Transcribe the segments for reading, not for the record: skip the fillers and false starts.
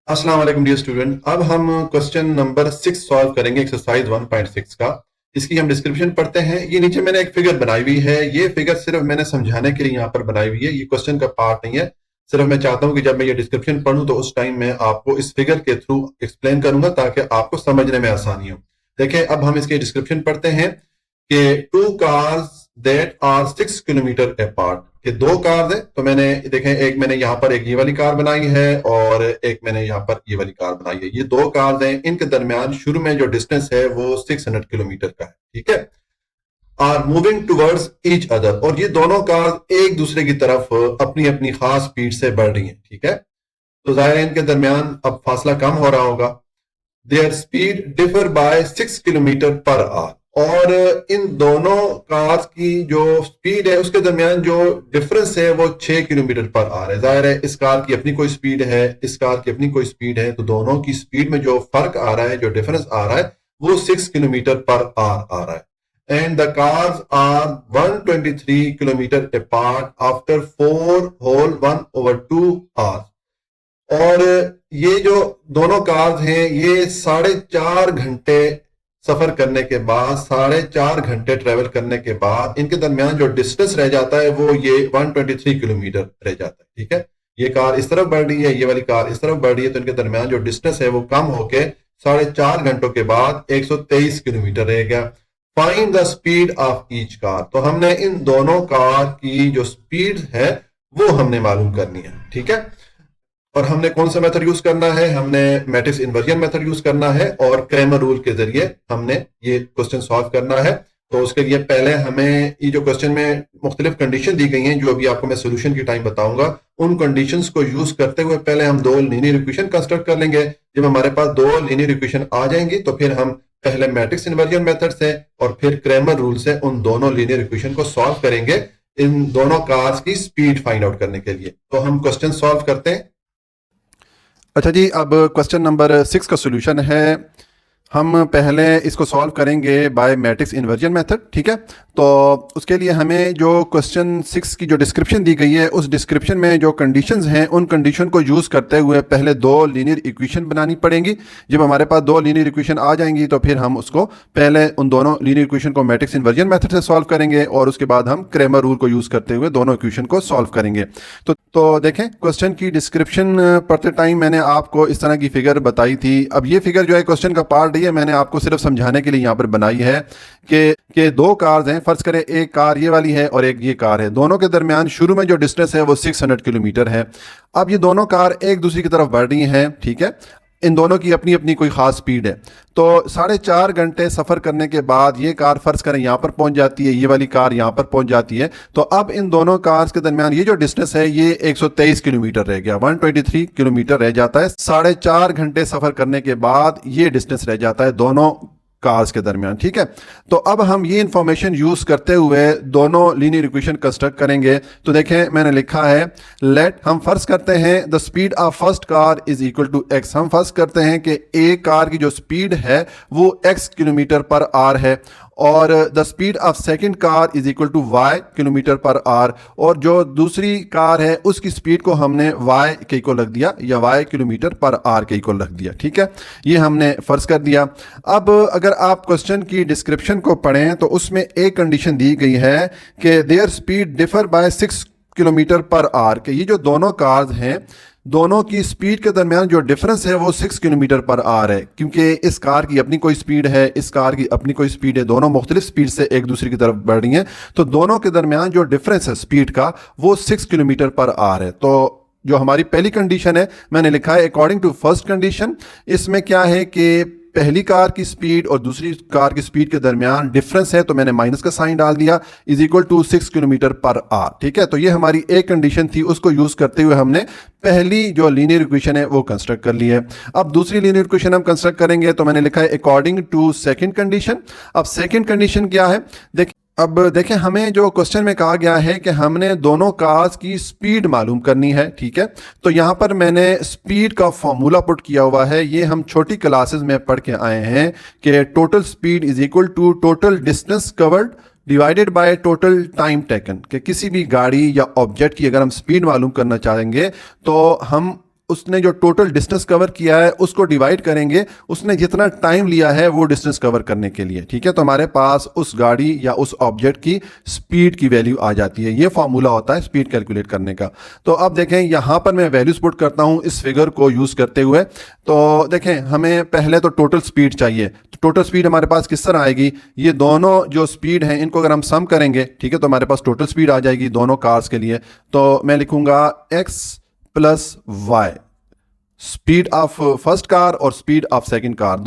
अस्सलाम वालेकुम dear student. अब हम क्वेश्चन नंबर 6 सॉल्व करेंगे, एक्सरसाइज 1.6 का। इसकी हम डिस्क्रिप्शन पढ़ते हैं। ये नीचे मैंने एक फिगर बनाई हुई है। ये फिगर सिर्फ मैंने समझाने के लिए यहाँ पर बनाई हुई है, ये क्वेश्चन का पार्ट नहीं है। सिर्फ मैं चाहता हूँ कि जब मैं ये डिस्क्रिप्शन पढ़ूं तो उस टाइम मैं आपको इस फिगर के थ्रू एक्सप्लेन करूंगा ताकि आपको समझने में आसानी हो। देखिए, अब हम इसके डिस्क्रिप्शन पढ़ते हैं कि two cars that are 6 kilometre apart, कि दो कार्स है। तो मैंने देखें, एक मैंने यहाँ पर एक ये वाली कार बनाई है और एक मैंने यहाँ पर ये वाली कार बनाई है। ये दो कार्स हैं, इनके दरमियान शुरू में जो डिस्टेंस है वो 600 किलोमीटर का है, ठीक है। Are moving towards each other, और ये दोनों कार्स एक दूसरे की तरफ अपनी अपनी खास स्पीड से बढ़ रही हैं, ठीक है। तो जाहिर है इनके दरमियान अब फासला कम हो रहा होगा। There speed differ by 6 kilometre per our, और इन दोनों कार्स की जो स्पीड है उसके दरमियान जो डिफरेंस है वो 6 किलोमीटर पर आवर है। जाहिर है इस कार की अपनी कोई स्पीड है, इस कार की अपनी कोई स्पीड है, तो दोनों की स्पीड में जो फर्क आ रहा है, जो डिफरेंस आ रहा है, वो 6 किलोमीटर पर आवर आ रहा है। And the cars are 123 kilometre apart after 4 whole 1/2 hours, और ये जो दोनों कार्स हैं ये 4.5 घंटे सफर करने के बाद, 4.5 घंटे ट्रेवल करने के बाद इनके दरमियान जो डिस्टेंस रह जाता है वो ये 123 किलोमीटर रह जाता है, ठीक है। ये कार इस तरफ बढ़ रही है, ये वाली कार इस तरफ बढ़ रही है, तो इनके दरमियान जो डिस्टेंस है वो कम होके 4.5 घंटों के बाद 123 किलोमीटर रह गया। Find the speed of each car, तो हमने इन दोनों कार की जो स्पीड है वो हमने मालूम करनी है, ठीक है। और हमने कौन सा मेथड यूज करना है? हमने मैट्रिक्स इन्वर्जन मेथड यूज करना है और क्रैमर रूल के जरिए हमने ये क्वेश्चन सॉल्व करना है। तो उसके लिए पहले हमें ये जो क्वेश्चन में मुख्तलिफ कंडीशन दी गई हैं, जो अभी आपको मैं सोल्यूशन की टाइम बताऊंगा, उन कंडीशंस को यूज करते हुए पहले हम दो लीनियर इक्वेशन कंस्ट्रक्ट कर लेंगे। जब हमारे पास दो लीनियर इक्वेशन आ जाएंगी तो फिर हम पहले मैट्रिक्स इन्वर्जन मेथड से और फिर क्रैमर रूल से उन दोनों लीनियर इक्वेशन को सॉल्व करेंगे, इन दोनों कार्स की स्पीड फाइंड आउट करने के लिए। तो हम क्वेश्चन सॉल्व करते हैं। अच्छा जी, अब क्वेश्चन नंबर 6 का सोल्यूशन है। हम पहले इसको सॉल्व करेंगे बाय मैट्रिक्स इन्वर्जन मेथड, ठीक है। तो उसके लिए हमें जो क्वेश्चन 6 की जो डिस्क्रिप्शन दी गई है, उस डिस्क्रिप्शन में जो कंडीशंस हैं उन कंडीशन को यूज़ करते हुए पहले दो लीनियर इक्वेशन बनानी पड़ेंगी। जब हमारे पास दो लीनियर इक्वेशन आ जाएंगी तो फिर हम उसको पहले उन दोनों लीनियर इक्वेशन को मैट्रिक्स इन्वर्जन मेथड से सॉल्व करेंगे और उसके बाद हम क्रैमर रूल को यूज़ करते हुए दोनों इक्वेशन को सॉल्व करेंगे। तो देखें, क्वेश्चन की डिस्क्रिप्शन पढ़ते टाइम मैंने आपको इस तरह की फिगर बताई थी। अब ये फिगर जो है क्वेश्चन का पार्ट है, मैंने आपको सिर्फ समझाने के लिए यहाँ पर बनाई है कि दो कार्स हैं। फर्ज करें एक कार ये वाली है और एक ये कार है, दोनों के दरमियान शुरू में जो डिस्टेंस है वो 600 किलोमीटर है। अब ये दोनों कार एक दूसरी की तरफ बढ़ रही हैं, ठीक है। इन दोनों की अपनी अपनी कोई ख़ास स्पीड है। तो 4.5 घंटे सफ़र करने के बाद ये कार फ़र्ज़ करें यहाँ पर पहुँच जाती है, ये वाली कार यहाँ पर पहुँच जाती है। तो अब इन दोनों कार्स के दरमियान ये जो डिस्टेंस है ये 123 किलोमीटर रह गया, 123 किलोमीटर रह जाता है। 4.5 घंटे सफ़र करने के बाद ये डिस्टेंस रह जाता है दोनों कार्स के दरमियान, ठीक है। तो अब हम ये इंफॉर्मेशन यूज करते हुए दोनों लीनियर इक्वेशन कंस्ट्रक्ट करेंगे। तो देखें, मैंने लिखा है लेट, हम फर्ज करते हैं the speed of first car is equal to x. हम फर्ज करते हैं कि एक कार की जो स्पीड है वो x किलोमीटर पर आर है और the speed of second car is equal to y kilometre per hour, और जो दूसरी कार है उसकी स्पीड को हमने y के इक्वल रख दिया या y किलोमीटर पर आर के इक्वल रख दिया, ठीक है। ये हमने फर्ज कर दिया। अब अगर आप क्वेश्चन की डिस्क्रिप्शन को पढ़ें तो उसमें एक कंडीशन दी गई है कि there speed differ by 6 kilometre per our, कि ये जो दोनों कार्स हैं दोनों की स्पीड के दरमियान जो डिफरेंस है वो 6 किलोमीटर पर आवर है, क्योंकि इस कार की अपनी कोई स्पीड है, इस कार की अपनी कोई स्पीड है, दोनों मुख्तलिफ स्पीड से एक दूसरे की तरफ बढ़ रही हैं। तो दोनों के दरमियान जो डिफरेंस है स्पीड का वो 6 किलोमीटर पर आवर है। तो जो हमारी पहली कंडीशन है मैंने लिखा है अकॉर्डिंग टू फर्स्ट कंडीशन। इसमें क्या है कि पहली कार की स्पीड और दूसरी कार की स्पीड के दरमियान डिफरेंस है, तो मैंने माइनस का साइन डाल दिया, is equal to 6 kilometre per hour, ठीक है। तो ये हमारी एक कंडीशन थी, उसको यूज करते हुए हमने पहली जो लीनियर इक्वेशन है वो कंस्ट्रक्ट कर ली है। अब दूसरी लीनियर इक्वेशन हम कंस्ट्रक्ट करेंगे, तो मैंने लिखा है अकॉर्डिंग टू सेकंड कंडीशन। अब सेकंड कंडीशन क्या है? अब देखें, हमें जो क्वेश्चन में कहा गया है कि हमने दोनों कार्स की स्पीड मालूम करनी है, ठीक है। तो यहाँ पर मैंने स्पीड का फॉर्मूला पुट किया हुआ है। ये हम छोटी क्लासेस में पढ़ के आए हैं कि total speed is equal to total distance covered divided by total time taken. कि किसी भी गाड़ी या ऑब्जेक्ट की अगर हम स्पीड मालूम करना चाहेंगे तो हम उसने जो टोटल डिस्टेंस कवर किया है उसको डिवाइड करेंगे उसने जितना टाइम लिया है वो डिस्टेंस कवर करने के लिए, ठीक है। तो हमारे पास उस गाड़ी या उस ऑब्जेक्ट की स्पीड की वैल्यू आ जाती है। ये फॉर्मूला होता है स्पीड कैलकुलेट करने का। तो अब देखें यहाँ पर मैं वैल्यूज पुट करता हूँ इस फिगर को यूज़ करते हुए। तो देखें हमें पहले तो टोटल स्पीड चाहिए, तो टोटल स्पीड हमारे पास किस तरह आएगी, ये दोनों जो स्पीड हैं इनको अगर हम सम करेंगे, ठीक है, तो हमारे पास टोटल स्पीड आ जाएगी दोनों कार्स के लिए। तो मैं लिखूंगा x plus y, speed of first car और स्पीड ऑफ सेकंड कार,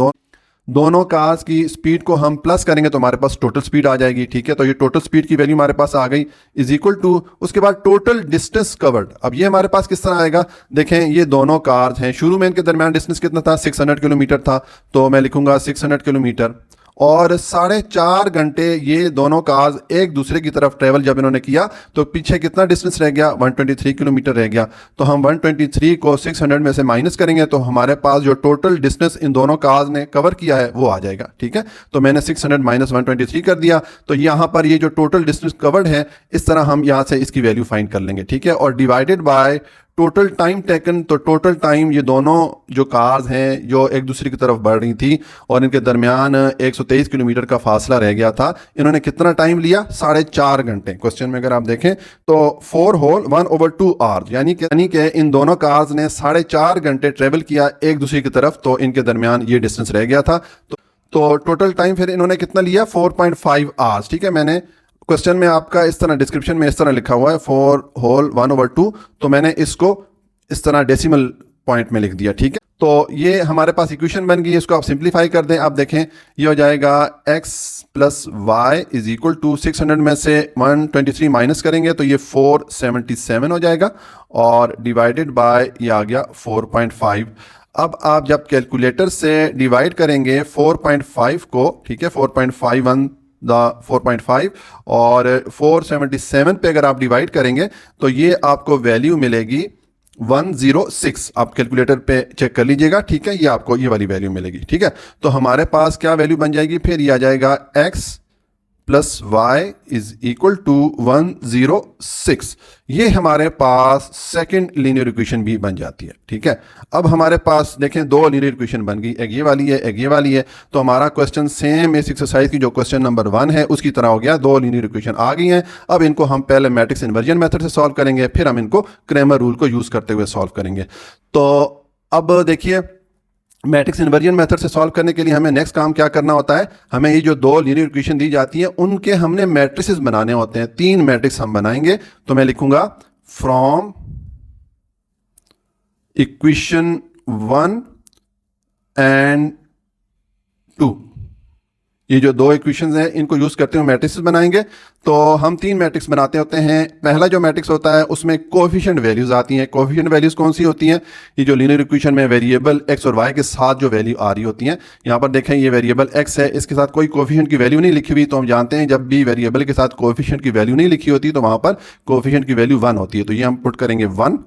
दोनों कार्स की स्पीड को हम प्लस करेंगे तो हमारे पास टोटल स्पीड आ जाएगी, ठीक है। तो ये टोटल स्पीड की वैल्यू हमारे पास आ गई इज इक्वल टू, उसके बाद टोटल डिस्टेंस कवर्ड। अब ये हमारे पास किस तरह आएगा, देखें ये दोनों कार्स हैं, शुरू में इनके दरमियान डिस्टेंस कितना था, 600 किलोमीटर था, तो मैं लिखूंगा 600 किलोमीटर, और 4.5 घंटे ये दोनों कार्स एक दूसरे की तरफ ट्रेवल जब इन्होंने किया तो पीछे कितना डिस्टेंस रह गया, 123 किलोमीटर रह गया। तो हम 123 को 600 में से माइनस करेंगे तो हमारे पास जो टोटल डिस्टेंस इन दोनों कार्स ने कवर किया है वो आ जाएगा, ठीक है। तो मैंने 600 माइनस 123 कर दिया, तो यहाँ पर ये जो टोटल डिस्टेंस कवर्ड है इस तरह हम यहाँ से इसकी वैल्यू फाइंड कर लेंगे, ठीक है। और divided by total time taken, तो टोटल टाइम ये दोनों जो कार्स हैं जो एक दूसरे की तरफ बढ़ रही थी और इनके दरमियान 123 किलोमीटर का फासला रह गया था, इन्होंने कितना टाइम लिया, 4.5 घंटे। क्वेश्चन में अगर आप देखें तो 4 होल 1/2 आवर्स, यानी कि इन दोनों कार्स ने 4.5 घंटे ट्रेवल किया एक दूसरे की तरफ, तो इनके दरमियान ये डिस्टेंस रह गया था। तो टोटल टाइम फिर इन्होंने कितना लिया, 4.5 आवर्स, ठीक है। मैंने क्वेश्चन में आपका इस तरह डिस्क्रिप्शन में इस तरह लिखा हुआ है 4 होल 1/2, तो मैंने इसको इस तरह डेसिमल पॉइंट में लिख दिया, ठीक है। तो ये हमारे पास इक्वेशन बन गई, इसको आप सिंप्लीफाई कर दें, आप देखें ये हो जाएगा x plus y is equal to 600 में से 123 माइनस करेंगे तो ये 477 हो जाएगा, और डिवाइडेड बाय ये आ गया 4.5। अब आप जब कैलकुलेटर से डिवाइड करेंगे 4.5 को, ठीक है, 4.51 4.5 और 477 पे अगर आप डिवाइड करेंगे तो ये आपको वैल्यू मिलेगी 106। आप कैलकुलेटर पे चेक कर लीजिएगा, ठीक है, ये आपको ये वाली वैल्यू मिलेगी, ठीक है। तो हमारे पास क्या वैल्यू बन जाएगी, फिर ये आ जाएगा x plus y is equal to 106। ये हमारे पास सेकंड लीनियर इक्वेशन भी बन जाती है, ठीक है। अब हमारे पास देखें 2 लीनियर इक्वेशन बन गई, एक ये वाली है एक ये वाली है। तो हमारा क्वेश्चन सेम इस एक्सरसाइज की जो क्वेश्चन नंबर 1 है उसकी तरह हो गया, 2 लीनियर इक्वेशन आ गई हैं। अब इनको हम पहले मैट्रिक्स इन्वर्जन मेथड से सॉल्व करेंगे, फिर हम इनको क्रेमर रूल को यूज करते हुए सॉल्व करेंगे। तो अब देखिए मैट्रिक्स इन्वर्जन मेथड से सॉल्व करने के लिए हमें नेक्स्ट काम क्या करना होता है, हमें ये जो 2 लीनियर इक्वेशन दी जाती हैं उनके हमने मैट्रिसेस बनाने होते हैं। 3 मैट्रिक्स हम बनाएंगे, तो मैं लिखूंगा फ्रॉम इक्वेशन 1 एंड 2। ये जो 2 इक्वेशंस हैं इनको यूज करते हुए मैट्रिक्स बनाएंगे। तो हम 3 मैट्रिक्स बनाते होते हैं। पहला जो मैट्रिक्स होता है उसमें कोएफिशिएंट वैल्यूज आती हैं। कोएफिशिएंट वैल्यूज कौन सी होती हैं, ये जो लीनियर इक्वेशन में वेरिएबल x और y के साथ जो वैल्यू आ रही होती हैं। यहाँ पर देखें ये वेरिएबल x है, इसके साथ कोई कोएफिशिएंट की वैल्यू नहीं लिखी हुई। तो हम जानते हैं जब भी वेरिएबल के साथ कोएफिशिएंट की वैल्यू नहीं लिखी होती तो वहां पर कोएफिशिएंट की वैल्यू 1 होती है। तो ये हम पुट करेंगे 1,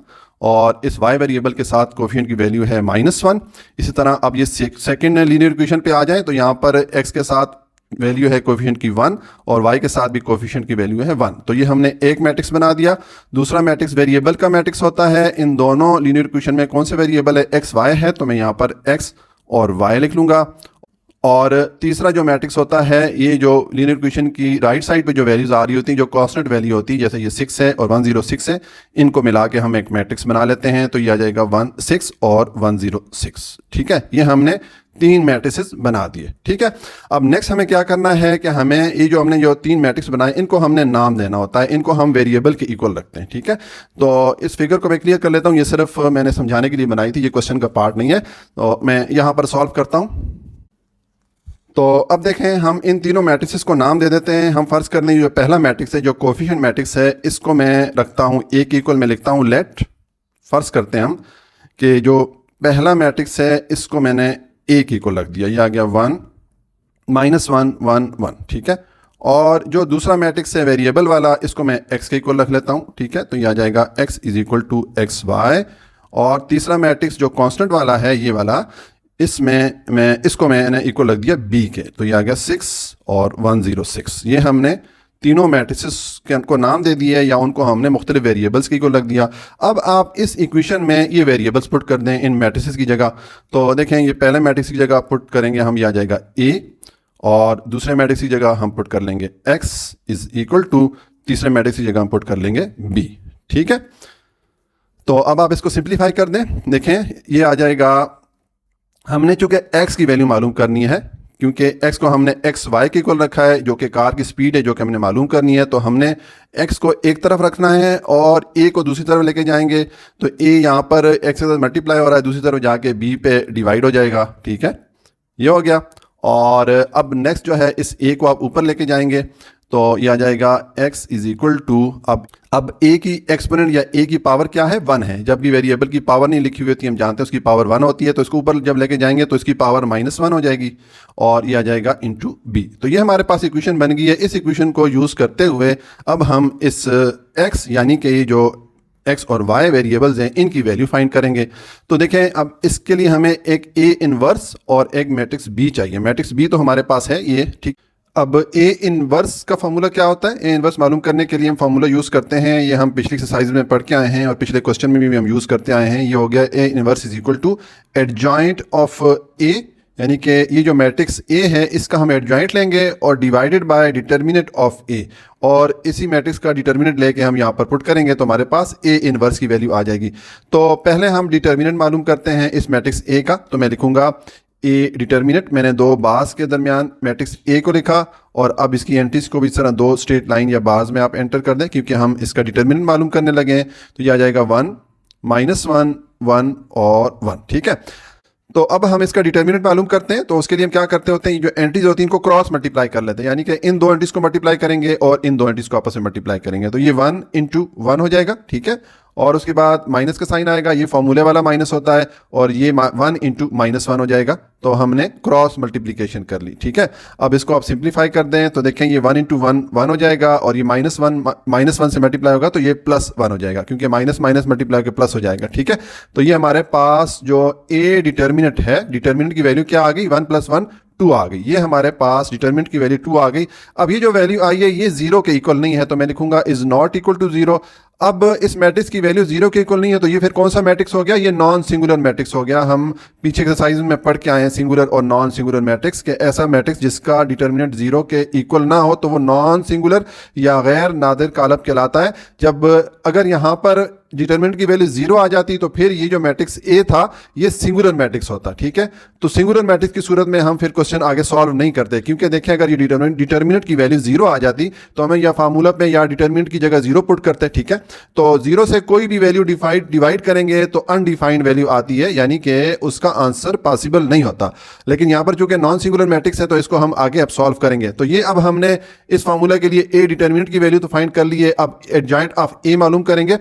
और इस y वेरिएबल के साथ कोएफिशिएंट की वैल्यू है -1। इसी तरह अब ये सेकंड लीनियर इक्वेशन पे आ जाए तो यहाँ पर x के साथ वैल्यू है कोएफिशिएंट की 1 और y के साथ भी कोएफिशिएंट की वैल्यू है 1। तो ये हमने एक मैट्रिक्स बना दिया। दूसरा मैट्रिक्स वेरिएबल का मैट्रिक्स होता है। इन दोनों लीनियर इक्वेशन में कौन से वेरिएबल है, x y है, तो मैं यहाँ पर x और y लिख लूंगा। और तीसरा जो मैट्रिक्स होता है, ये जो लीनियर इक्वेशन की राइट साइड पे जो वैल्यूज आ रही होती हैं, जो कांस्टेंट वैल्यू होती है, जैसे ये 6 है और 106 है, इनको मिला के हम एक मैट्रिक्स बना लेते हैं। तो ये आ जाएगा 16 और 106, ठीक है। ये हमने 3 मैट्रिसेस बना दिए, ठीक है। अब नेक्स्ट हमें क्या करना है कि हमें ये जो हमने जो 3 मैट्रिक्स बनाए इनको हमने नाम देना होता है। इनको हम वेरिएबल के इक्वल रखते हैं, ठीक है। तो इस फिगर को मैं क्लियर कर लेता हूँ, ये सिर्फ मैंने समझाने के लिए बनाई थी, ये क्वेश्चन का पार्ट नहीं है। तो मैं यहाँ पर सॉल्व करता हूँ। तो अब देखें हम इन तीनों मैट्रिक्स को नाम दे देते हैं। हम फर्ज कर लें जो पहला मैट्रिक्स है, जो कोएफिशिएंट मैट्रिक्स है, इसको मैं रखता हूँ a के इक्वल में लिखता हूँ लेट। फर्ज करते हैं हम कि जो पहला मैट्रिक्स है इसको मैंने a के इक्वल रख दिया, ये आ गया 1 -1 1 1, ठीक है। और जो दूसरा मैट्रिक्स है वेरिएबल वाला, इसको मैं x के इक्वल रख लेता हूँ, ठीक है। तो ये आ जाएगा x is equal to XY। और तीसरा मैट्रिक्स जो कांस्टेंट वाला है, ये वाला, इसको मैंने इक्वल रख दिया b के, तो ये आ गया 6 और 106। ये हमने तीनों मैट्रिसेस के को नाम दे दिए या उनको हमने मुख्तलिफ वेरिएबल्स की को लग दिया। अब आप इस इक्वेशन में ये वेरिएबल्स पुट कर दें इन मैट्रिसेस की जगह। तो देखें ये पहले मैट्रिक्स की जगह पुट करेंगे हम, ये आ जाएगा a, और दूसरे मैट्रिक्स की जगह हम पुट कर लेंगे x इज इक्वल टू, तीसरे मैट्रिक्स की जगह हम पुट कर लेंगे b। ठीक है, तो अब आप इसको सिंप्लीफाई कर दें। देखें ये आ जाएगा, हमने चूंकि x की वैल्यू मालूम करनी है, क्योंकि x को हमने एक्स वाई के इक्वल रखा है जो कि कार की स्पीड है जो कि हमने मालूम करनी है, तो हमने x को एक तरफ रखना है और a को दूसरी तरफ लेके जाएंगे। तो a यहाँ पर x के साथ मल्टीप्लाई हो रहा है, दूसरी तरफ जाके b पे डिवाइड हो जाएगा। ठीक है, ये हो गया। और अब नेक्स्ट जो है इस a को आप ऊपर लेके जाएंगे, तो ये आ जाएगा x इज इक्वल टू, अब a की एक्सपोनेंट या a की पावर क्या है, 1 है। जबकि वेरिएबल की पावर नहीं लिखी हुई होती, हम जानते हैं उसकी पावर 1 होती है, तो इसको ऊपर जब लेके जाएंगे तो इसकी पावर -1 हो जाएगी और ये आ जाएगा इंटू b। तो ये हमारे पास इक्वेशन बन गई है। इस इक्वेशन को यूज़ करते हुए अब हम इस x यानी कि ये जो x और y वेरिएबल्स हैं इनकी वैल्यू फाइंड करेंगे। तो देखें अब इसके लिए हमें एक a इनवर्स और एक मैट्रिक्स b चाहिए। मैट्रिक्स b तो हमारे पास है ये, ठीक। अब ए इनवर्स का फॉर्मूला क्या होता है? ए इनवर्स मालूम करने के लिए हम फॉर्मूला यूज़ करते हैं, ये हम पिछली एक्सरसाइज में पढ़ के आए हैं और पिछले क्वेश्चन में भी हम यूज़ करते आए हैं। ये हो गया A inverse is equal to adjoint of A, यानी कि ये जो मैट्रिक्स ए है इसका हम एडजॉइंट लेंगे और डिवाइडेड बाय डिटर्मिनेंट ऑफ ए, और इसी मैट्रिक्स का डिटर्मिनेंट लेके हम यहाँ पर पुट करेंगे तो हमारे पास ए इनवर्स की वैल्यू आ जाएगी। तो पहले हम डिटर्मिनेंट मालूम करते हैं इस मैट्रिक्स ए का। तो मैं लिखूंगा ए डिटर्मिनेंट, मैंने दो बार्स के दरमियान मैट्रिक्स ए को लिखा और अब इसकी एंट्रीज को भी इस तरह दो स्ट्रेट लाइन या बार्स में आप एंटर कर दें क्योंकि हम इसका डिटर्मिनेंट मालूम करने लगे हैं। तो ये आ जाएगा 1 -1 1 और 1। ठीक है, तो अब हम इसका डिटर्मिनेंट मालूम करते हैं। तो उसके लिए हम क्या करते होते हैं, ये जो एंट्रीज होती हैं इनको क्रॉस मल्टीप्लाई कर लेते हैं, यानी कि इन दो एंट्रीज को मल्टीप्लाई करेंगे और इन दो एंट्रीज को आपस में मल्टीप्लाई करेंगे। तो ये 1 × 1 हो जाएगा। ठीक है, और उसके बाद माइनस का साइन आएगा, ये फॉर्मूले वाला माइनस होता है, और ये 1 × -1 हो जाएगा। तो हमने क्रॉस मल्टीप्लिकेशन कर ली। ठीक है, अब इसको आप सिंप्लीफाई कर दें तो देखें ये 1 × 1 1 हो जाएगा और ये -1 से मल्टीप्लाई होगा तो ये +1 हो जाएगा क्योंकि माइनस माइनस मल्टीप्लाई के प्लस हो जाएगा। ठीक है, तो ये हमारे पास जो ए डिटर्मिनेंट है, डिटर्मिनेंट की वैल्यू क्या आ गई, 1 + 1 2 आ गई। ये हमारे पास डिटर्मिनेंट की वैल्यू 2 आ गई। अब ये जो वैल्यू आई है ये 0 के इक्वल नहीं है, तो मैं लिखूंगा इज नॉट इक्वल टू 0। अब इस मैट्रिक्स की वैल्यू 0 के इक्वल नहीं है तो ये फिर कौन सा मैट्रिक्स हो गया, ये नॉन सिंगुलर मैट्रिक्स हो गया। हम पीछे एक्सरसाइज में पढ़ के आए हैं सिंगुलर और नॉन सिंगुलर मैट्रिक्स के, ऐसा मैट्रिक्स जिसका डिटर्मिनेंट 0 के इक्वल ना हो तो वो नॉन सिंगुलर या गैर नादिर कालब कहलाता है। जब अगर यहाँ पर डिटर्मिनेंट की वैल्यू 0 आ जाती तो फिर ये जो मैट्रिक्स ए था ये सिंगुलर मैट्रिक्स होता। ठीक है, तो सिंगुलर मैट्रिक्स की सूरत में हम फिर क्वेश्चन आगे सॉल्व नहीं करते क्योंकि देखें अगर ये डिटर्मिनेंट की वैल्यू 0 आ जाती तो हमें या फार्मूला में या डिटर्मिनेंट की जगह 0 पुट करते। ठीक है, तो 0 से कोई भी वैल्यू डिवाइड करेंगे तो अनडिफाइंड वैल्यू आती है, यानी कि उसका आंसर पॉसिबल नहीं होता। लेकिन यहाँ पर चूंकि नॉन सिंगुलर मैट्रिक्स है तो इसको हम आगे अब सॉल्व करेंगे। तो ये अब हमने इस फार्मूला के लिए ए डिटर्मिनेंट की वैल्यू तो फाइंड कर ली है, अब एडजॉइंट ऑफ ए मालूम करेंगे।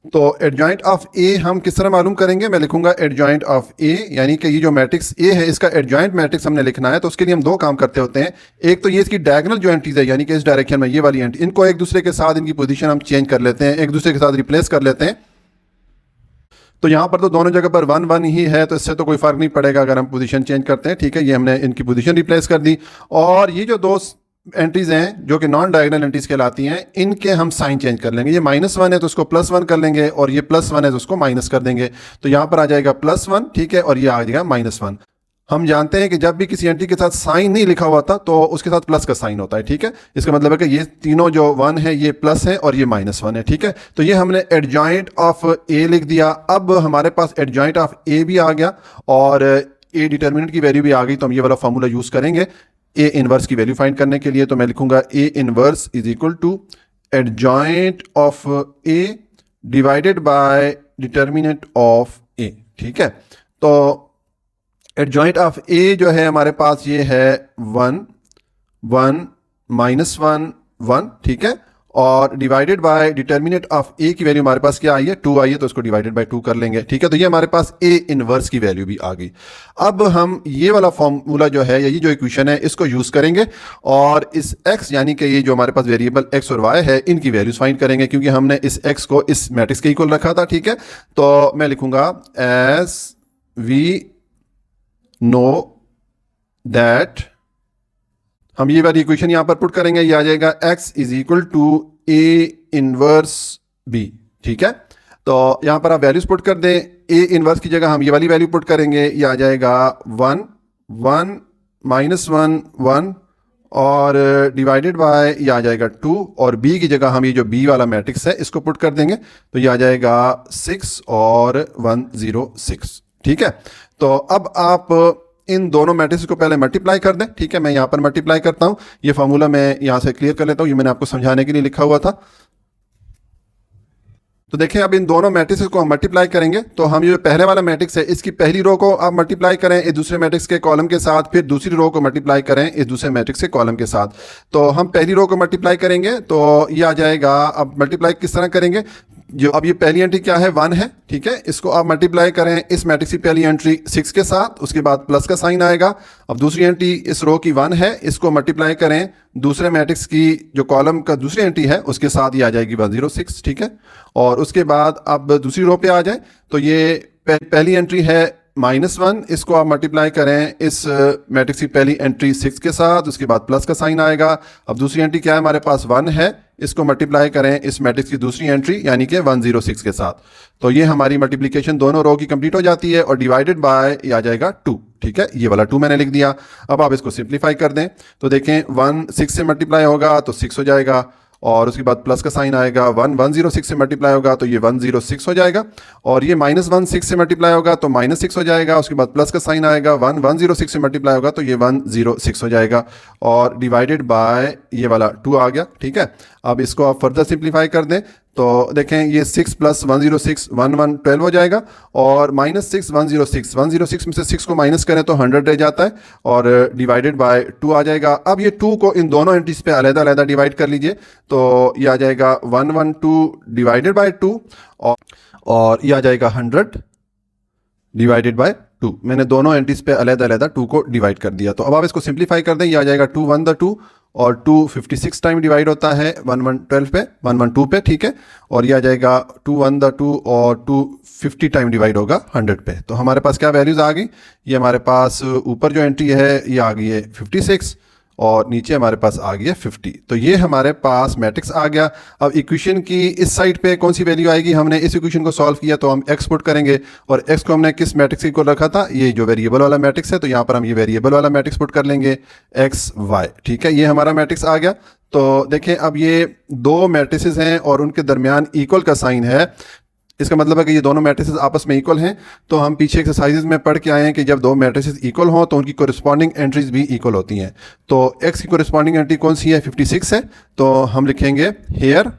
तो एडजॉइंट ऑफ ए हम किस तरह मालूम करेंगे, मैं लिखूंगा एडजॉइंट ऑफ ए, यानी कि ये जो मैट्रिक्स ए है इसका एडजॉइंट मैट्रिक्स हमने लिखना है। तो उसके लिए हम दो काम करते होते हैं, एक तो ये इसकी डायगोनल जो एंट्रीज है यानी कि इस डायरेक्शन में ये वाली एंट्री, इनको एक दूसरे के साथ इनकी पोजीशन हम चेंज कर लेते हैं, एक दूसरे के साथ रिप्लेस कर लेते हैं। तो यहाँ पर तो दोनों जगह पर 1 1 ही है तो इससे तो कोई फर्क नहीं पड़ेगा अगर हम पोजीशन चेंज करते हैं। ठीक है, ये हमने इनकी पोजीशन रिप्लेस कर दी और ये जो दो एंट्रीज हैं जो कि नॉन डायगोनल एंट्रीज कहलाती हैं इनके हम साइन चेंज कर लेंगे। ये -1 है तो उसको +1 कर लेंगे और ये +1 है तो उसको माइनस कर देंगे। तो यहाँ पर आ जाएगा +1, ठीक है, और ये आ जाएगा -1। हम जानते हैं कि जब भी किसी एंट्री के साथ साइन नहीं लिखा हुआ था तो उसके साथ प्लस का साइन होता है। ठीक है, इसका मतलब है कि ये तीनों जो 1 है ये प्लस है और ये -1 है। ठीक है, तो ये हमने एडजॉइंट ऑफ ए लिख दिया। अब हमारे पास एडजॉइंट ऑफ ए भी आ गया और ए डिटर्मिनेंट की वैल्यू भी आ गई, तो हम ये वाला फॉर्मूला यूज करेंगे ए इनवर्स की वैल्यू फाइंड करने के लिए। तो मैं लिखूंगा A inverse is equal to adjoint of A divided by determinant of A. ठीक है, तो एडजॉइंट ऑफ ए जो है हमारे पास ये है 1 1 -1 1। ठीक है, और डिवाइडेड बाय डिटर्मिनेंट ऑफ ए की वैल्यू हमारे पास क्या आई है, 2 आई है, तो इसको डिवाइडेड बाय 2 कर लेंगे। ठीक है, तो ये हमारे पास ए इनवर्स की वैल्यू भी आ गई। अब हम ये वाला फॉर्मूला जो है या ये जो इक्वेशन है इसको यूज करेंगे और इस x यानी कि ये जो हमारे पास वेरिएबल x और y है इनकी वैल्यूज फाइंड करेंगे क्योंकि हमने इस x को इस मैट्रिक्स के इक्वल रखा था। ठीक है, तो मैं लिखूंगा एज वी नो दैट हम ये वाली इक्वेशन यहाँ पर पुट करेंगे, ये आ जाएगा x is equal to a inverse b, ठीक है। तो यहाँ पर आप वैल्यूज पुट कर दें, a इनवर्स की जगह हम ये वाली वैल्यू पुट करेंगे, ये आ जाएगा 1 1 -1 1 और डिवाइडेड बाय ये आ जाएगा 2, और b की जगह हम ये जो b वाला मैट्रिक्स है इसको पुट कर देंगे, तो ये आ जाएगा 6 और 106, ठीक है। तो अब आप इन दोनों मैट्रिक्स को पहले मल्टीप्लाई कर दें, ठीक है। मैं यहाँ पर मल्टीप्लाई करता हूँ, ये फार्मूला मैं यहाँ से क्लियर कर लेता हूँ, ये मैंने आपको समझाने के लिए लिखा हुआ था। तो देखें अब इन दोनों मैट्रिक्स को हम मल्टीप्लाई करेंगे, तो हम ये पहले वाला मैट्रिक्स है इसकी पहली रो को आप मल्टीप्लाई करें इस दूसरे मैट्रिक्स के कॉलम के साथ, फिर दूसरी रो को मल्टीप्लाई करें इस दूसरे मैट्रिक्स के कॉलम के साथ। तो हम पहली रो को मल्टीप्लाई करेंगे तो ये आ जाएगा, अब मल्टीप्लाई किस तरह करेंगे, जो अब ये पहली एंट्री क्या है 1 है, ठीक है। इसको आप मल्टीप्लाई करें इस मैट्रिक्स की पहली एंट्री 6 के साथ, उसके बाद प्लस का साइन आएगा। अब दूसरी एंट्री इस रो की 1 है, इसको मल्टीप्लाई करें दूसरे मैट्रिक्स की जो कॉलम का दूसरी एंट्री है उसके साथ, ये आ जाएगी 106, ठीक है। और उसके बाद अब दूसरी रो पे आ जाए तो ये पहली एंट्री है -1, इसको आप मल्टीप्लाई करें इस मैट्रिक्स की पहली एंट्री 6 के साथ, उसके बाद प्लस का साइन आएगा। अब दूसरी एंट्री क्या है हमारे पास 1 है, इसको मल्टीप्लाई करें इस मैट्रिक्स की दूसरी एंट्री यानी कि 106 के साथ। तो ये हमारी मल्टीप्लिकेशन दोनों रो की कंप्लीट हो जाती है, और डिवाइडेड बाय ये आ जाएगा 2, ठीक है। ये वाला 2 मैंने लिख दिया। अब आप इसको सिंप्लीफाई कर दें तो देखें 1 6 से मल्टीप्लाई होगा तो 6 हो जाएगा, और उसके बाद प्लस का साइन आएगा। 1 106 से मल्टीप्लाई होगा तो ये 106 हो जाएगा, और ये -16 से मल्टीप्लाई होगा तो -6 हो जाएगा। उसके बाद प्लस का साइन आएगा। 1 106 से मल्टीप्लाई होगा तो ये 106 हो जाएगा, और डिवाइडेड बाय ये वाला 2 आ गया, ठीक है। अब इसको आप फर्दर सिंप्लीफाई कर दें तो देखें ये 6 + 106 11 12 हो जाएगा, और -6 106 में से 6 को माइनस करें तो 100 रह जाता है, और डिवाइडेड बाय 2 आ जाएगा। अब ये 2 को इन दोनों एंट्रीज पे अलग-अलग डिवाइड कर लीजिए, तो ये आ जाएगा 112 डिवाइडेड बाय 2, और ये आ जाएगा 100 डिवाइडेड बाय 2। मैंने दोनों एंट्रीज पे अलग-अलग 2 को डिवाइड कर दिया। तो अब आप इसको सिंप्लीफाई कर दें, ये आ जाएगा 2 1 2, और 2 56 टाइम डिवाइड होता है 1 1 12 पे 1 1 2 पे, ठीक है। और ये आ जाएगा 2 1 2 और 2 50 टाइम डिवाइड होगा 100 पे। तो हमारे पास क्या वैल्यूज़ आ गई, ये हमारे पास ऊपर जो एंट्री है ये आ गई है 56, और नीचे हमारे पास आ गया 50। तो ये हमारे पास मैट्रिक्स आ गया। अब इक्वेशन की इस साइड पे कौन सी वैल्यू आएगी, हमने इस इक्वेशन को सॉल्व किया तो हम x पुट करेंगे, और x को हमने किस मैट्रिक्स को रखा था, ये जो वेरिएबल वाला मैट्रिक्स है, तो यहाँ पर हम ये वेरिएबल वाला मैट्रिक्स पुट कर लेंगे x y, ठीक है। ये हमारा मैट्रिक्स आ गया। तो देखें अब ये दो मैट्रिसेस हैं और उनके दरमियान इक्वल का साइन है, इसका मतलब है कि ये दोनों मैट्रिसेस आपस में इक्वल हैं। तो हम पीछे एक्सरसाइजेज में पढ़ के आए हैं कि जब दो मैट्रिसेस इक्वल हों तो उनकी कोरिस्पॉन्डिंग एंट्रीज भी इक्वल होती हैं। तो x की कोरिस्पॉन्डिंग एंट्री कौन सी है, 56 है, तो हम लिखेंगे here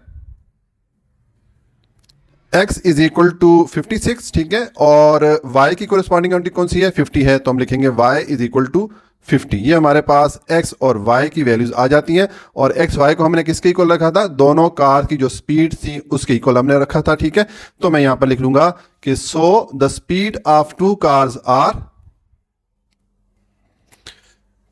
x is equal to 56, ठीक है। और y की कोरिस्पॉन्डिंग एंट्री कौन सी है, 50 है, तो हम लिखेंगे y इज इक्वल टू 50। ये हमारे पास x और y की वैल्यूज आ जाती हैं, और x y को हमने किसके इक्वल रखा था, दोनों कार की जो स्पीड थी उसके इक्वल हमने रखा था, ठीक है। तो मैं यहां पर लिख लूंगा कि so the speed of 2 cars are,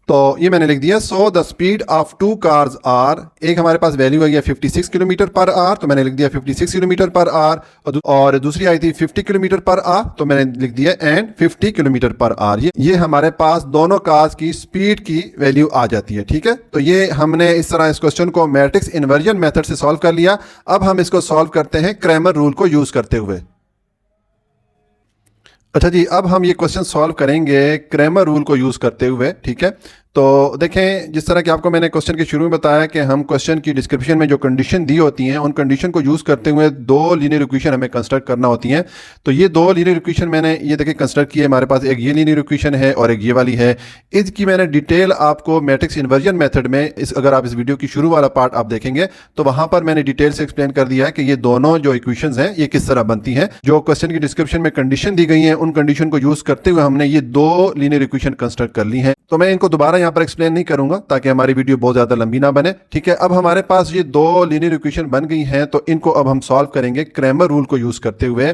तो ये मैंने लिख दिया so the speed of 2 cars are, एक हमारे पास वैल्यू आई है 56 किलोमीटर पर आर, तो मैंने लिख दिया 56 किलोमीटर पर आर, और दूसरी आई थी 50 किलोमीटर पर आर, तो मैंने लिख दिया एंड 50 किलोमीटर पर आर। ये हमारे पास दोनों कार्स की स्पीड की वैल्यू आ जाती है, ठीक है। तो ये हमने इस तरह इस क्वेश्चन को मैट्रिक्स इन्वर्जन मेथड से सॉल्व कर लिया। अब हम इसको सॉल्व करते हैं क्रैमर रूल को यूज करते हुए। अच्छा जी, अब हम ये क्वेश्चन सॉल्व करेंगे क्रैमर रूल को यूज करते हुए, ठीक है। तो देखें जिस तरह कि आपको मैंने क्वेश्चन के शुरू में बताया कि हम क्वेश्चन की डिस्क्रिप्शन में जो कंडीशन दी होती हैं उन कंडीशन को यूज़ करते हुए दो लीनियर इक्वेशन हमें कंस्ट्रक्ट करना होती हैं। तो ये दो लीनियर इक्वेशन मैंने ये देखें कंस्ट्रक्ट किए, हमारे पास एक ये लीनियर इक्वेशन है और एक ये वाली है। इसकी मैंने डिटेल आपको मैट्रिक्स इन्वर्जन मेथड में अगर आप इस वीडियो की शुरू वाला पार्ट आप देखेंगे तो वहां पर मैंने डिटेल से एक्सप्लेन कर दिया है कि ये दोनों जो इक्वेशन हैं ये किस तरह बनती हैं। जो क्वेश्चन की डिस्क्रिप्शन में कंडीशन दी गई है उन कंडीशन को यूज करते हुए हमने ये दो लीनियर इक्वेशन कंस्ट्रक्ट कर ली है। तो मैं इनको दोबारा यहाँ पर एक्सप्लेन नहीं करूंगा ताकि हमारी वीडियो बहुत ज्यादा लंबी ना बने, ठीक है। अब हमारे पास ये दो लीनियर इक्वेशन बन गई हैं, तो इनको अब हम सॉल्व करेंगे क्रैमर रूल को यूज करते हुए।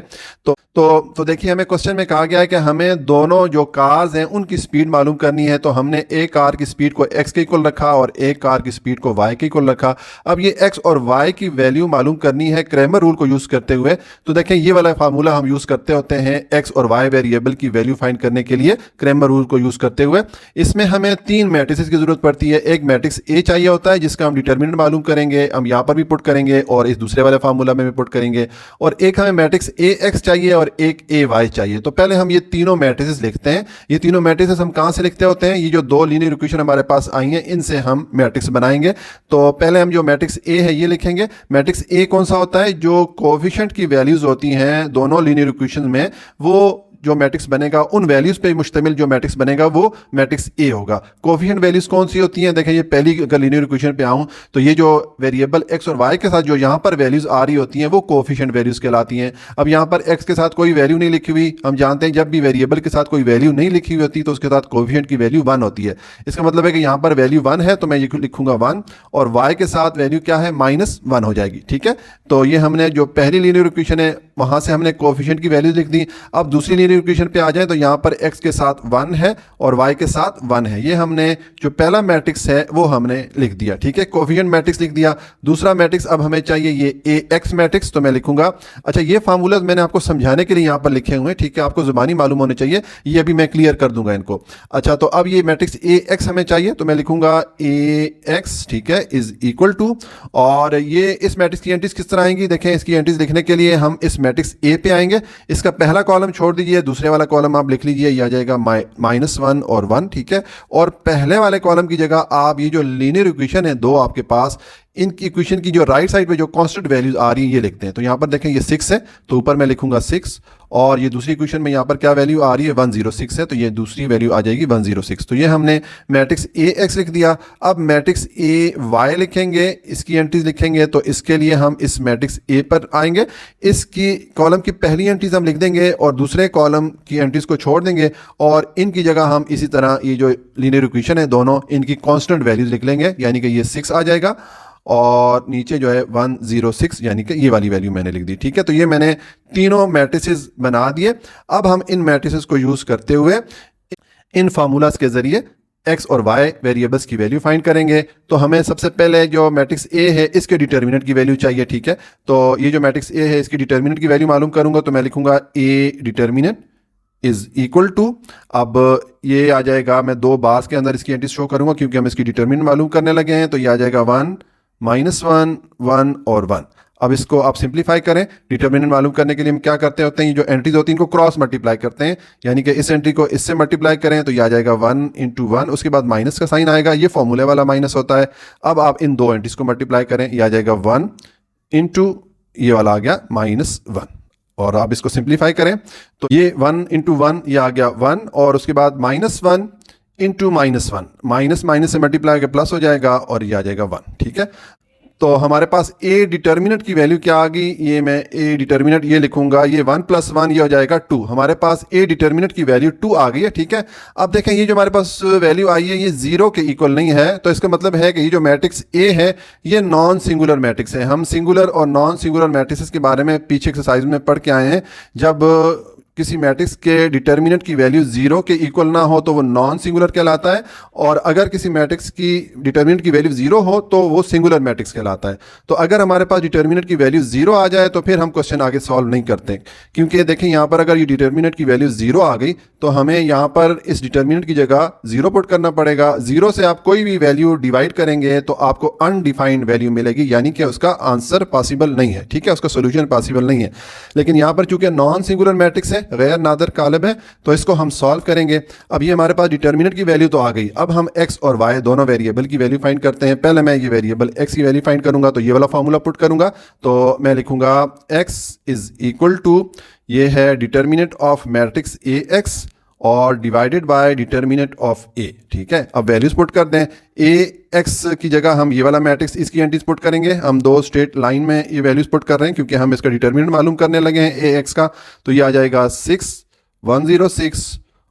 तो देखिए हमें क्वेश्चन में कहा गया है कि हमें दोनों जो कार्स हैं उनकी स्पीड मालूम करनी है। तो हमने एक कार की स्पीड को x के इक्वल रखा और एक कार की स्पीड को y के इक्वल रखा। अब ये x और y की वैल्यू मालूम करनी है क्रैमर रूल को यूज करते हुए। तो देखें ये वाला फार्मूला हम यूज करते होते हैं x और y वेरिएबल की वैल्यू फाइंड करने के लिए क्रैमर रूल को यूज करते हुए। इसमें हमें तीन तीन मैट्रिसेस की जरूरत पड़ती है। एक मैट्रिक्स ए चाहिए होता है जिसका हम डिटर्मिनेंट मालूम करेंगे, हम यहाँ पर भी पुट करेंगे और इस दूसरे वाले फार्मूला में भी पुट करेंगे। और एक हमें मैट्रिक्स ए एक्स चाहिए और एक ए वाई चाहिए। तो पहले हम ये तीनों मैट्रिसेस लिखते हैं। ये तीनों मैट्रिसेस हम कहाँ से लिखते होते हैं? ये जो दो लीनियर इक्वेशन हमारे पास आई हैं इनसे हम मैट्रिक्स बनाएंगे। तो पहले हम जो मैट्रिक्स ए है ये लिखेंगे। मैट्रिक्स ए कौन सा होता है? जो कोएफिशिएंट की वैल्यूज होती हैं दोनों लीनियर इक्वेशन में, वो जो मैट्रिक्स बनेगा उन वैल्यूज पे मुश्तमिल जो मैट्रिक्स बनेगा वो मैट्रिक्स ए होगा। कोएफिशिएंट वैल्यूज कौन सी होती हैं? देखें, ये पहली अगर लीनियर इक्वेशन पे आऊं तो ये जो वेरिएबल एक्स और वाई के साथ जो यहाँ पर वैल्यूज आ रही होती हैं वो कोएफिशिएंट वैल्यूज कहलाती हैं। अब यहाँ पर एक्स के साथ कोई वैल्यू नहीं लिखी हुई। हम जानते हैं जब भी वेरिएबल के साथ कोई वैल्यू नहीं लिखी हुई होती तो उसके साथ कोएफिशिएंट की वैल्यू 1 होती है। इसका मतलब है कि यहाँ पर वैल्यू 1 है तो मैं ये लिखूंगा 1 और वाई के साथ वैल्यू क्या है? -1 हो जाएगी। ठीक है, तो ये हमने जो पहली लीनियर इक्वेशन है वहां से हमने कोएफिशिएंट की वैल्यूज लिख दी। अब दूसरी लीनियर इक्वेशन पे आ जाए तो यहाँ पर x के साथ 1 है और y के साथ 1 है। ये हमने जो पहला मैट्रिक्स है वो हमने लिख दिया। ठीक है, कोएफिशिएंट मैट्रिक्स लिख दिया। दूसरा मैट्रिक्स अब हमें चाहिए ये ax मैट्रिक्स, तो मैं लिखूंगा। अच्छा, ये फार्मूलाज मैंने आपको समझाने के लिए यहाँ पर लिखे हुए हैं। ठीक है, आपको जुबानी मालूम होने चाहिए, ये अभी मैं क्लियर कर दूंगा इनको। अच्छा, तो अब ये मैट्रिक्स ax हमें चाहिए तो मैं लिखूंगा ax, ठीक है, इज इक्वल टू, और ये इस मैट्रिक्स की एंट्रीज किस तरह आएंगी? देखें, इसकी एंट्रीज लिखने के लिए हम इस मैट्रिक्स ए पे आएंगे। इसका पहला कॉलम छोड़ दीजिए, दूसरे वाला कॉलम आप लिख लीजिए, ये आ जाएगा -1 और 1। ठीक है, और पहले वाले कॉलम की जगह आप ये जो लीनियर इक्वेशन है दो आपके पास, इनकी इक्वेशन की जो राइट साइड पे जो कांस्टेंट वैल्यूज आ रही है ये लिखते हैं। तो यहाँ पर देखें ये 6 है तो ऊपर मैं लिखूंगा 6, और ये दूसरी इक्वेशन में यहाँ पर क्या वैल्यू आ रही है? 106 है तो ये दूसरी वैल्यू आ जाएगी 106। तो ये हमने मैट्रिक्स ए एक्स लिख दिया। अब मैट्रिक्स ए वाई लिखेंगे, इसकी एंट्रीज लिखेंगे। तो इसके लिए हम इस मैट्रिक्स ए पर आएंगे, इसकी कॉलम की पहली एंट्रीज हम लिख देंगे और दूसरे कॉलम की एंट्रीज को छोड़ देंगे, और इनकी जगह हम इसी तरह ये जो लीनियर इक्वेशन है दोनों, इनकी कांस्टेंट वैल्यूज लिख लेंगे, यानी कि ये 6 आ जाएगा और नीचे जो है 106, यानी कि ये वाली वैल्यू मैंने लिख दी। ठीक है, तो ये मैंने तीनों मैट्रिसेस बना दिए। अब हम इन मैट्रिसेस को यूज करते हुए इन फार्मूलाज के जरिए x और y वेरिएबल्स की वैल्यू फाइंड करेंगे। तो हमें सबसे पहले जो मैट्रिक्स A है इसके डिटर्मिनेंट की वैल्यू चाहिए। ठीक है, तो ये जो मैट्रिक्स A है इसकी डिटर्मिनेंट की वैल्यू मालूम करूंगा तो मैं लिखूंगा A determinant is equal to, अब ये आ जाएगा, मैं दो बार्स के अंदर इसकी एंट्रीज शो करूंगा क्योंकि हम इसकी डिटर्मिनेंट मालूम करने लगे हैं। तो ये आ जाएगा 1 -1 1 और 1। अब इसको आप सिंप्लीफाई करें। डिटर्मिनेंट मालूम करने के लिए हम क्या करते होते हैं? ये जो एंट्रीज होती हैं इनको क्रॉस मल्टीप्लाई करते हैं, यानी कि इस एंट्री को इससे मल्टीप्लाई करें तो ये आ जाएगा 1 × 1, उसके बाद माइनस का साइन आएगा, ये फॉर्मूले वाला माइनस होता है। अब आप इन दो एंट्रीज को मल्टीप्लाई करें, ये आ जाएगा 1 × ये वाला आ गया -1, और आप इसको सिंप्लीफाई करें तो ये 1 × 1 ये आ गया 1, और उसके बाद -1 × -1, माइनस माइनस से मल्टीप्लाई के प्लस हो जाएगा और ये आ जाएगा 1। ठीक है, तो हमारे पास ए डिटर्मिनेंट की वैल्यू क्या आ गई? ये मैं ए डिटर्मिनेंट ये लिखूंगा, ये 1 + 1 ये हो जाएगा 2। हमारे पास ए डिटर्मिनेंट की वैल्यू 2 आ गई है। ठीक है, अब देखें ये जो हमारे पास वैल्यू आई है ये 0 के इक्वल नहीं है, तो इसका मतलब है कि ये जो मैट्रिक्स ए है ये नॉन सिंगुलर मैट्रिक्स है। हम सिंगुलर और नॉन सिंगुलर मैट्रिक्स के बारे में पीछे एक्सरसाइज में पढ़ के आए हैं। जब किसी मैट्रिक्स के डिटर्मिनेंट की वैल्यू 0 के इक्वल ना हो तो वो नॉन सिंगुलर कहलाता है, और अगर किसी मैट्रिक्स की डिटर्मिनेंट की वैल्यू 0 हो तो वो सिंगुलर मैट्रिक्स कहलाता है। तो अगर हमारे पास डिटर्मिनेंट की वैल्यू 0 आ जाए तो फिर हम क्वेश्चन आगे सॉल्व नहीं करते, क्योंकि देखें यहाँ पर अगर ये डिटर्मिनेंट की वैल्यू 0 आ गई तो हमें यहाँ पर इस डिटर्मिनेंट की जगह 0 पुट करना पड़ेगा। 0 से आप कोई भी वैल्यू डिवाइड करेंगे तो आपको अनडिफाइंड वैल्यू मिलेगी, यानी कि उसका आंसर पॉसिबल नहीं है। ठीक है, उसका सोल्यूशन पॉसिबल नहीं है। लेकिन यहाँ पर चूंकि नॉन सिंगुलर मैट्रिक्स है, गैर नादर कालब है, तो इसको हम सॉल्व करेंगे। अब ये हमारे पास डिटर्मिनेंट की वैल्यू तो आ गई, अब हम x और y दोनों वेरिएबल की वैल्यू फाइंड करते हैं। पहले मैं ये वेरिएबल x की वैल्यू फाइंड करूंगा तो ये वाला फॉर्मूला पुट करूंगा, तो मैं लिखूंगा x इज इक्वल टू, ये है determinant of matrix A x और divided by determinant of A. ठीक है, अब वैल्यूज पुट कर दें। ए एक्स की जगह हम ये वाला मैट्रिक्स इसकी एंट्रीज पुट करेंगे। हम दो स्ट्रेट लाइन में ये वैल्यूज पुट कर रहे हैं क्योंकि हम इसका डिटर्मिनेंट मालूम करने लगे हैं ए एक्स का। तो ये आ जाएगा 6 106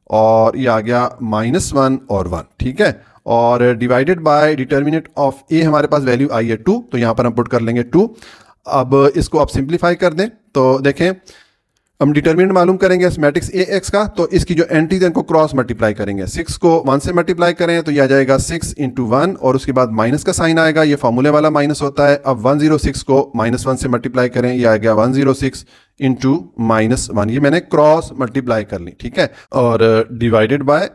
और ये आ गया -1 और 1। ठीक है, और डिवाइडेड बाय डिटर्मिनेंट ऑफ ए हमारे पास वैल्यू आई है 2, तो यहाँ पर हम पुट कर लेंगे 2। अब इसको आप सिंप्लीफाई कर दें तो देखें हम डिटर्मिनेंट मालूम करेंगे इस मैट्रिक्स ए एक्स का, तो इसकी जो एंट्रीज है इनको क्रॉस मल्टीप्लाई करेंगे। 6 को 1 से मल्टीप्लाई करें तो ये आ जाएगा 6 × 1 और उसके बाद माइनस का साइन आएगा, ये फॉर्मूले वाला माइनस होता है। अब 106 को -1 से मल्टीप्लाई करें, ये आ गया 106 × -1, ये मैंने क्रॉस मल्टीप्लाई कर ली। ठीक है, और डिवाइडेड बाय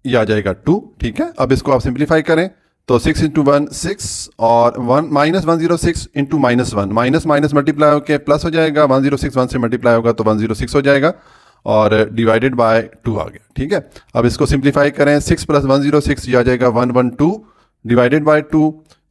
ये आ जाएगा 2, ठीक है। अब इसको आप सिंप्लीफाई करें तो 6 इंटू 1 6 और 1 minus 106 into minus 1, minus minus multiply होकर प्लस हो जाएगा, 106 1 से मल्टीप्लाई होगा तो 106 हो जाएगा और डिवाइडेड बाय 2 आ गया, ठीक है। अब इसको सिंप्लीफाई करें, 6 प्लस 106 ये आ जाएगा 112 डिवाइडेड बाय 2,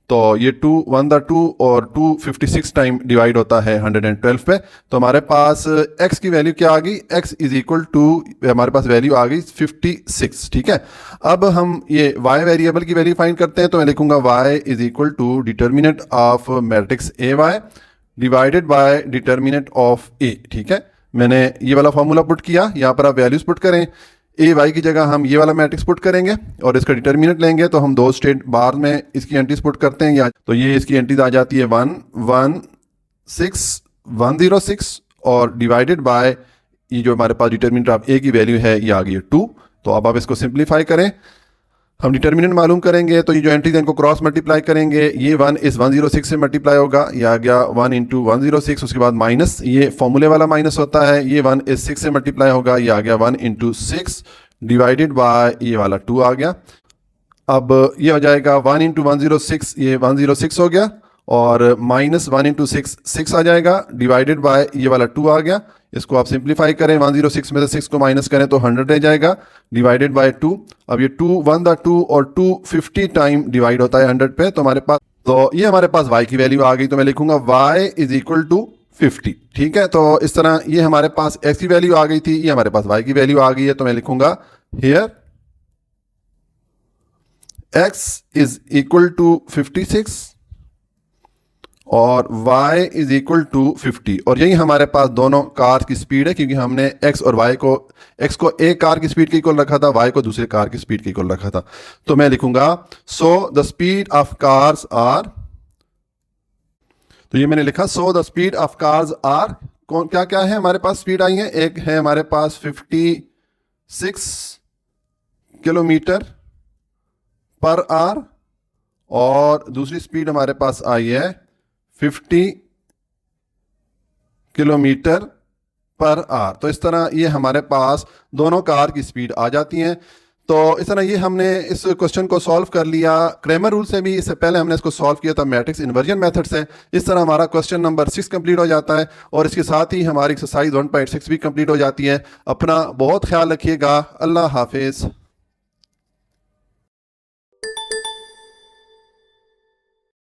तो ये 2 1 दा 2 और 2 56 टाइम डिवाइड होता है 112 पे। तो हमारे पास x की वैल्यू क्या आ गई, x इज इक्वल टू, हमारे पास वैल्यू आ गई 56, ठीक है। अब हम ये y वेरिएबल की वैल्यू फाइंड करते हैं, तो मैं लिखूंगा y is equal to determinant of matrix A Y divided by determinant of A, ठीक है। मैंने ये वाला फॉर्मूला पुट किया, यहाँ पर आप वैल्यूज पुट करें, ए वाई की जगह हम ये वाला मैट्रिक्स पुट करेंगे और इसका डिटर्मिनेंट लेंगे, तो हम दो स्टेट बार में इसकी एंट्रीज पुट करते हैं, तो ये इसकी एंट्रीज आ जाती है 1 1 6 106 और डिवाइडेड बाय ये जो हमारे पास डिटर्मिनेंट ऑफ ए की वैल्यू है ये आ गई है 2। तो अब आप इसको सिंप्लीफाई करें, हम डिटर्मिनेंट मालूम करेंगे, तो ये जो एंट्रीज इनको क्रॉस मल्टीप्लाई करेंगे, ये 1 इस 106 से मल्टीप्लाई होगा, ये आ गया 1 इंटू 106, उसके बाद माइनस, ये फॉर्मूले वाला माइनस होता है, ये 1 इस 6 से मल्टीप्लाई होगा, ये आ गया 1 इंटू 6 डिवाइडेड बाय ये वाला 2 आ गया। अब ये हो जाएगा 1 इंटू 106, ये 106 हो गया और माइनस 1 इंटू 6 6 आ जाएगा डिवाइडेड बाय ये वाला 2 आ गया। इसको आप सिंप्लीफाई करें, 106 में से 6 को माइनस करें तो 100 रह जाएगा डिवाइडेड बाय 2। अब ये 2 1 दा 2 और 2 50 टाइम डिवाइड होता है 100 पे, तो हमारे पास, तो ये हमारे पास y की वैल्यू आ गई, तो मैं लिखूंगा y इज इक्वल टू 50, ठीक है। तो इस तरह ये हमारे पास x की वैल्यू आ गई थी, ये हमारे पास y की वैल्यू आ गई है, तो मैं लिखूंगा here x is equal to 56 और y इज इक्वल टू 50, और यही हमारे पास दोनों कार की स्पीड है, क्योंकि हमने x और y को, x को एक कार की स्पीड के इक्वल रखा था, y को दूसरे कार की स्पीड के इक्वल रखा था। तो मैं लिखूंगा so the speed of cars are, तो ये मैंने लिखा so the speed of cars are, कौन क्या क्या है हमारे पास स्पीड आई है, एक है हमारे पास 56 किलोमीटर पर आवर और दूसरी स्पीड हमारे पास आई है 50 किलोमीटर पर आवर। तो इस तरह ये हमारे पास दोनों कार की स्पीड आ जाती हैं। तो इस तरह ये हमने इस क्वेश्चन को सॉल्व कर लिया क्रेमर रूल से भी, इससे पहले हमने इसको सॉल्व किया था मैट्रिक्स इन्वर्जन मेथड से। इस तरह हमारा क्वेश्चन नंबर 6 कंप्लीट हो जाता है और इसके साथ ही हमारी एक्सरसाइज 1.6 भी कंप्लीट हो जाती है। अपना बहुत ख्याल रखिएगा, अल्लाह हाफिज़।